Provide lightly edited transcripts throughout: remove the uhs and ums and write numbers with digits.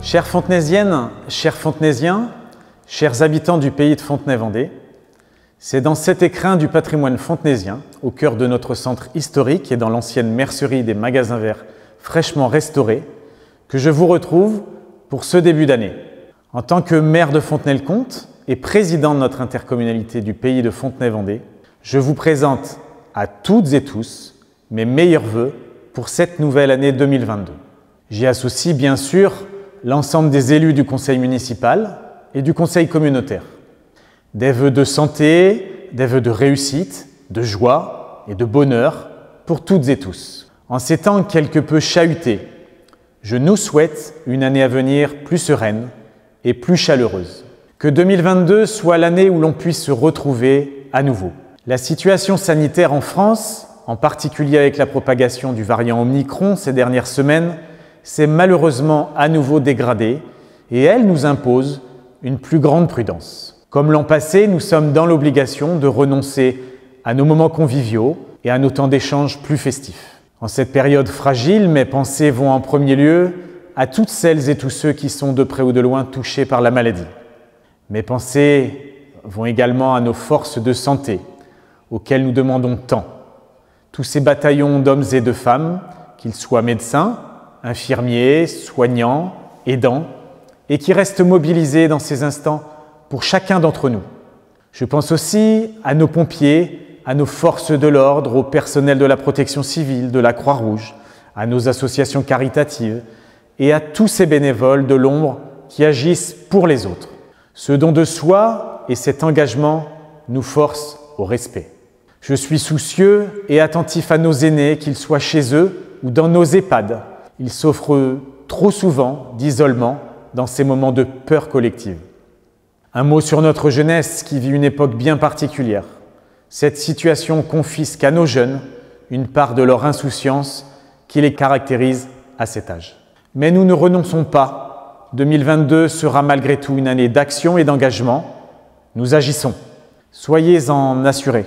Chères Fontenaisiennes, chers Fontenaisiens, chers habitants du pays de Fontenay-Vendée, c'est dans cet écrin du patrimoine fontenaisien, au cœur de notre centre historique et dans l'ancienne mercerie des magasins verts fraîchement restaurés, que je vous retrouve pour ce début d'année. En tant que maire de Fontenay-le-Comte et président de notre intercommunalité du pays de Fontenay-Vendée, je vous présente à toutes et tous mes meilleurs vœux pour cette nouvelle année 2022. J'y associe bien sûr l'ensemble des élus du conseil municipal et du conseil communautaire. Des vœux de santé, des vœux de réussite, de joie et de bonheur pour toutes et tous. En ces temps quelque peu chahutés, je nous souhaite une année à venir plus sereine et plus chaleureuse. Que 2022 soit l'année où l'on puisse se retrouver à nouveau. La situation sanitaire en France, en particulier avec la propagation du variant Omicron ces dernières semaines, s'est malheureusement à nouveau dégradée et elle nous impose une plus grande prudence. Comme l'an passé, nous sommes dans l'obligation de renoncer à nos moments conviviaux et à nos temps d'échange plus festifs. En cette période fragile, mes pensées vont en premier lieu à toutes celles et tous ceux qui sont de près ou de loin touchés par la maladie. Mes pensées vont également à nos forces de santé, auxquelles nous demandons tant. Tous ces bataillons d'hommes et de femmes, qu'ils soient médecins, infirmiers, soignants, aidants, et qui restent mobilisés dans ces instants pour chacun d'entre nous. Je pense aussi à nos pompiers, à nos forces de l'ordre, au personnel de la protection civile, de la Croix-Rouge, à nos associations caritatives et à tous ces bénévoles de l'ombre qui agissent pour les autres. Ce don de soi et cet engagement nous forcent au respect. Je suis soucieux et attentif à nos aînés, qu'ils soient chez eux ou dans nos EHPAD. Ils souffrent trop souvent d'isolement dans ces moments de peur collective. Un mot sur notre jeunesse qui vit une époque bien particulière. Cette situation confisque à nos jeunes une part de leur insouciance qui les caractérise à cet âge. Mais nous ne renonçons pas. 2022 sera malgré tout une année d'action et d'engagement. Nous agissons. Soyez en assurés.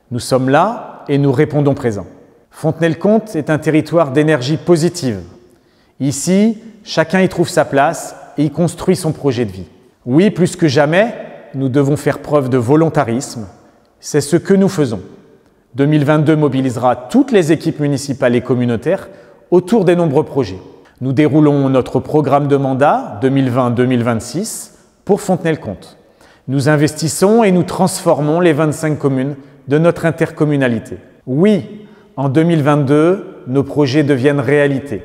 Nous sommes là et nous répondons présents. Fontenay-le-Comte est un territoire d'énergie positive. Ici, chacun y trouve sa place et y construit son projet de vie. Oui, plus que jamais, nous devons faire preuve de volontarisme. C'est ce que nous faisons. 2022 mobilisera toutes les équipes municipales et communautaires autour des nombreux projets. Nous déroulons notre programme de mandat 2020-2026 pour Fontenay-le-Comte. Nous investissons et nous transformons les 25 communes de notre intercommunalité. Oui, en 2022, nos projets deviennent réalité.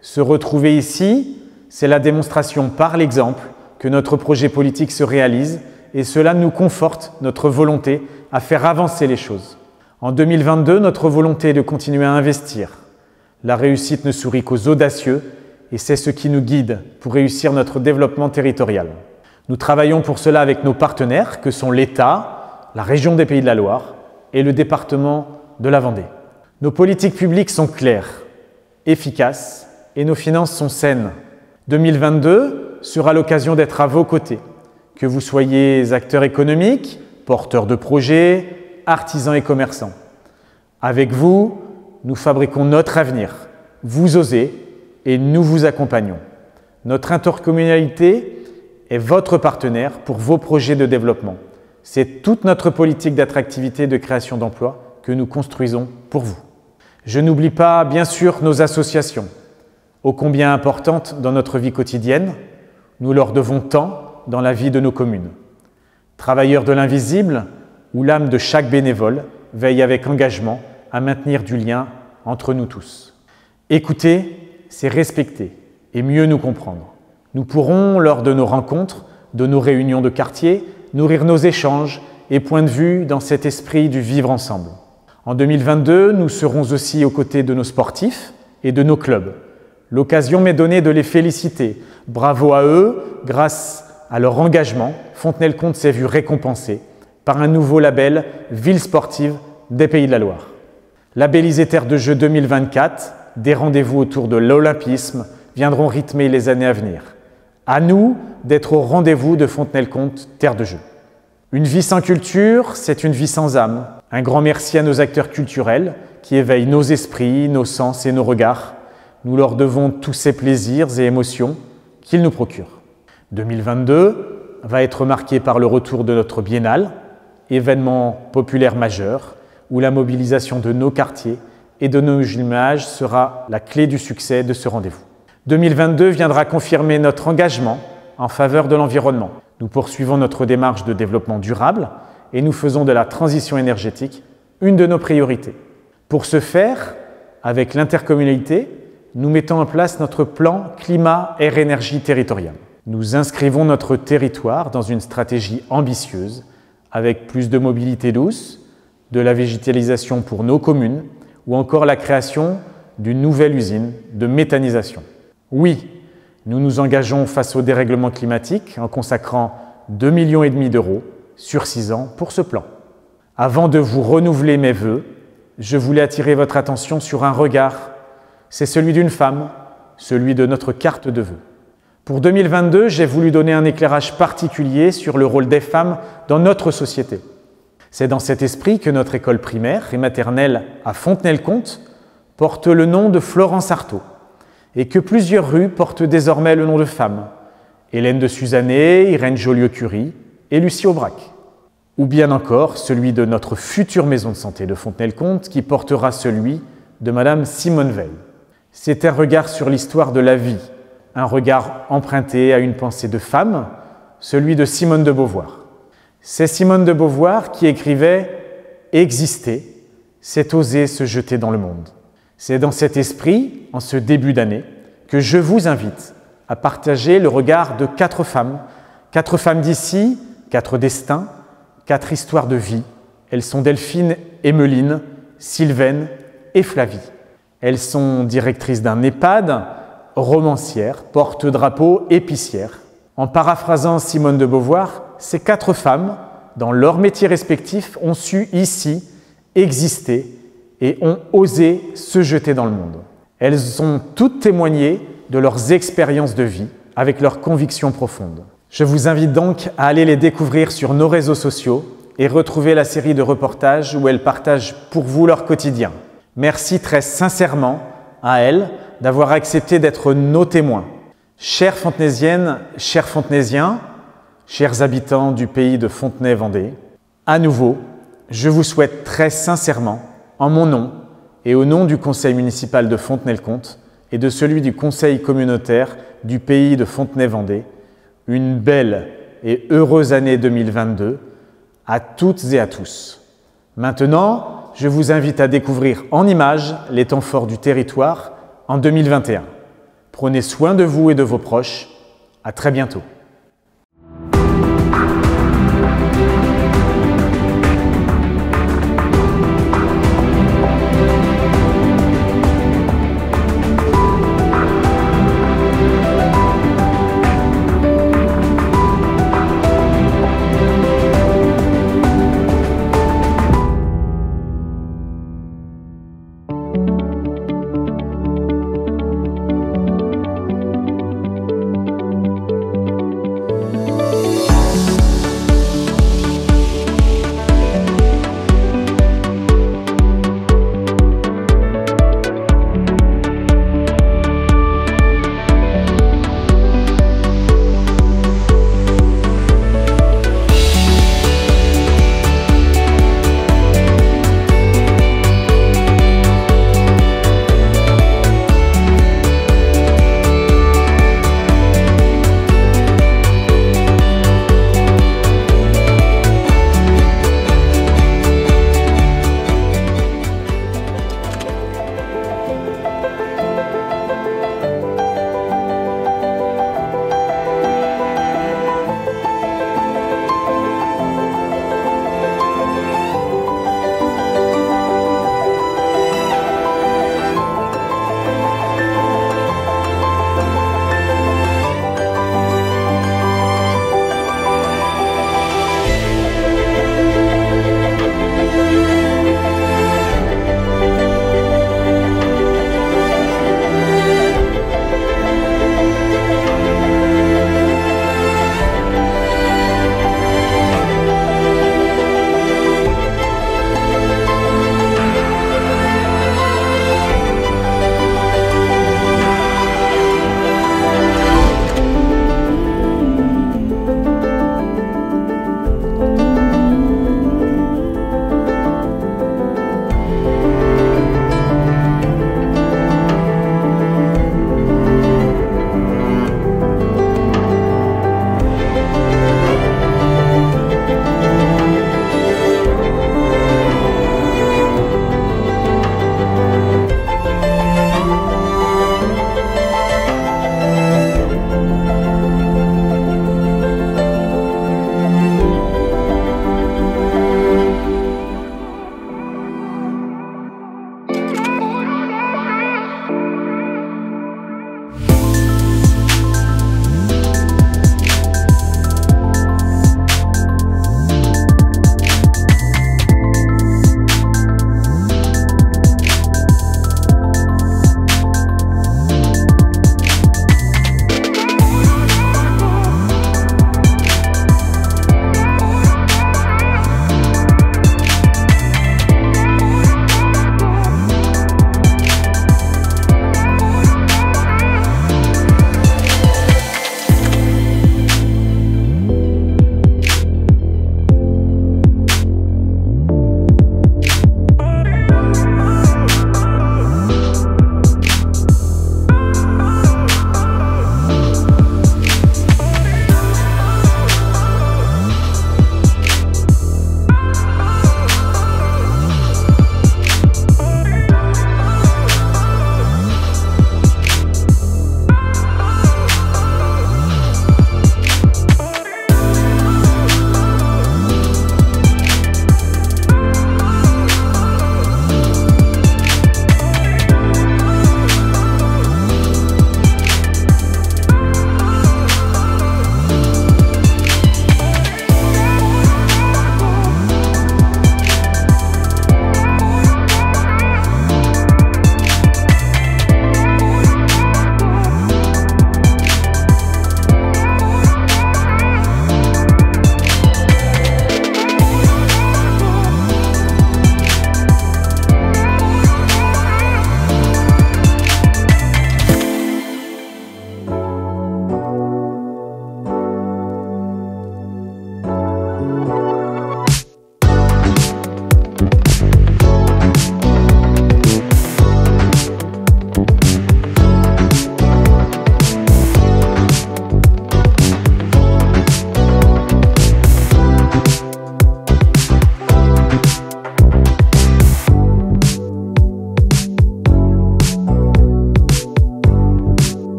Se retrouver ici, c'est la démonstration par l'exemple que notre projet politique se réalise et cela nous conforte notre volonté à faire avancer les choses. En 2022, notre volonté est de continuer à investir. La réussite ne sourit qu'aux audacieux et c'est ce qui nous guide pour réussir notre développement territorial. Nous travaillons pour cela avec nos partenaires que sont l'État, la région des Pays de la Loire et le département de la Vendée. Nos politiques publiques sont claires, efficaces et nos finances sont saines. 2022 sera l'occasion d'être à vos côtés, que vous soyez acteurs économiques, porteurs de projets, artisans et commerçants. Avec vous, nous fabriquons notre avenir. Vous osez et nous vous accompagnons. Notre intercommunalité est votre partenaire pour vos projets de développement. C'est toute notre politique d'attractivité et de création d'emplois que nous construisons pour vous. Je n'oublie pas, bien sûr, nos associations, ô combien importantes dans notre vie quotidienne. Nous leur devons tant dans la vie de nos communes. Travailleurs de l'invisible, où l'âme de chaque bénévole veille avec engagement à maintenir du lien entre nous tous. Écouter, c'est respecter et mieux nous comprendre. Nous pourrons, lors de nos rencontres, de nos réunions de quartier, nourrir nos échanges et points de vue dans cet esprit du vivre ensemble. En 2022, nous serons aussi aux côtés de nos sportifs et de nos clubs. L'occasion m'est donnée de les féliciter. Bravo à eux, grâce à leur engagement, Fontenay-le-Comte s'est vu récompensé par un nouveau label Ville sportive des Pays de la Loire. Labellisé Terre de Jeux 2024, des rendez-vous autour de l'olympisme viendront rythmer les années à venir. À nous d'être au rendez-vous de Fontenay-le-Comte, Terre de Jeux. Une vie sans culture, c'est une vie sans âme. Un grand merci à nos acteurs culturels qui éveillent nos esprits, nos sens et nos regards. Nous leur devons tous ces plaisirs et émotions qu'il nous procure. 2022 va être marqué par le retour de notre biennale, événement populaire majeur, où la mobilisation de nos quartiers et de nos jumelage sera la clé du succès de ce rendez-vous. 2022 viendra confirmer notre engagement en faveur de l'environnement. Nous poursuivons notre démarche de développement durable et nous faisons de la transition énergétique une de nos priorités. Pour ce faire, avec l'intercommunalité, nous mettons en place notre plan climat-air-énergie territorial. Nous inscrivons notre territoire dans une stratégie ambitieuse avec plus de mobilité douce, de la végétalisation pour nos communes ou encore la création d'une nouvelle usine de méthanisation. Oui, nous nous engageons face au dérèglement climatique en consacrant 2,5 millions d'euros sur 6 ans pour ce plan. Avant de vous renouveler mes vœux, je voulais attirer votre attention sur un regard. C'est celui d'une femme, celui de notre carte de vœux. Pour 2022, j'ai voulu donner un éclairage particulier sur le rôle des femmes dans notre société. C'est dans cet esprit que notre école primaire et maternelle à Fontenay-le-Comte porte le nom de Florence Artaud et que plusieurs rues portent désormais le nom de femmes, Hélène de Suzannet, Irène Joliot-Curie et Lucie Aubrac. Ou bien encore celui de notre future maison de santé de Fontenay-le-Comte qui portera celui de Madame Simone Veil. C'est un regard sur l'histoire de la vie, un regard emprunté à une pensée de femme, celui de Simone de Beauvoir. C'est Simone de Beauvoir qui écrivait « Exister, c'est oser se jeter dans le monde ». C'est dans cet esprit, en ce début d'année, que je vous invite à partager le regard de 4 femmes d'ici, 4 destins, 4 histoires de vie. Elles sont Delphine, Emmeline, Sylvaine et Flavie. Elles sont directrices d'un EHPAD, romancières, porte-drapeau, épicières. En paraphrasant Simone de Beauvoir, ces 4 femmes, dans leurs métiers respectifs, ont su ici exister et ont osé se jeter dans le monde. Elles ont toutes témoigné de leurs expériences de vie avec leurs convictions profondes. Je vous invite donc à aller les découvrir sur nos réseaux sociaux et retrouver la série de reportages où elles partagent pour vous leur quotidien. Merci très sincèrement à elles d'avoir accepté d'être nos témoins. Chères Fontenaisiennes, chers Fontenaisiens, chers habitants du pays de Fontenay-Vendée, à nouveau, je vous souhaite très sincèrement, en mon nom et au nom du Conseil municipal de Fontenay-le-Comte et de celui du Conseil communautaire du pays de Fontenay-Vendée, une belle et heureuse année 2022 à toutes et à tous. Maintenant, je vous invite à découvrir en images les temps forts du territoire en 2021. Prenez soin de vous et de vos proches. À très bientôt.